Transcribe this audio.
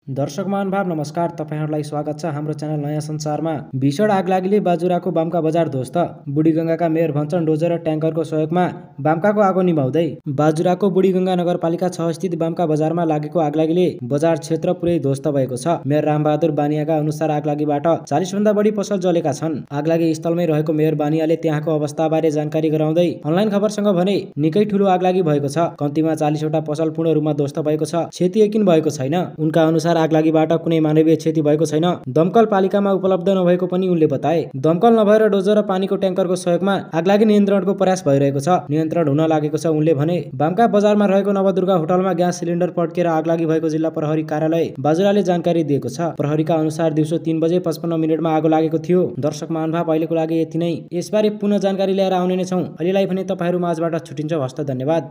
दर्शक महानुभाव नमस्कार। तपाईहरुलाई स्वागत छ हाम्रो च्यानल नयाँ संसारमा। भीषण आगलागीले बाजुराको बाम्का बजार ध्वस्त। बुढीगंगाका मेयर भन्छन् डोजर र ट्याङ्करको सहयोगमा बाम्काको आगो निभाउँदै। बाजुराको बुढीगंगा नगरपालिका 6 स्थित बाम्का बजारमा लागेको आगलागीले बजार क्षेत्र पुरै ध्वस्त भएको छ। मेयर रामबहादुर बानियाका अनुसार आगलागीबाट 40 भन्दा बढी पसल जलेका छन्। आगलागी स्थलमै रहेको मेयर बानियाले त्यहाँको अवस्थाबारे जानकारी गराउँदै अनलाइन खबरसँग भने निकै ठूलो आगलागी भएको छ। कम्तीमा 40 वटा पसल पूर्ण रूपमा ध्वस्त भएको छ। क्षति यकिन भएको छैन। उनका अनुसार आगलागीबाट कुनै मानवीय क्षति भएको छैन। दमकल पालिकामा उपलब्ध नभएको पनि उनले बताए। दमकल नभएर डोजर र पानीको ट्याङ्करको सहयोगमा आगलागी नियन्त्रणको प्रयास भइरहेको छ। नियन्त्रण हुन लागेको छ उनले भने। बाम्का बजारमा रहेको नवदुर्गा होटलमा ग्यास सिलिन्डर पड्केर आगलागी भएको जिल्ला प्रहरी कार्यालय बाजुराले जानकारी दिएको छ। प्रहरीका अनुसार दिउँसो 3 बजे 55 मिनेटमा आगो लागेको थियो। दर्शक महानुभाव अहिलेको लागि यति नै। यसबारे पुनः जानकारी लिएर आउने नै छौं। अहिलेलाई भने तपाईहरु माझबाट छुटिन्छौं। हस्त धन्यवाद।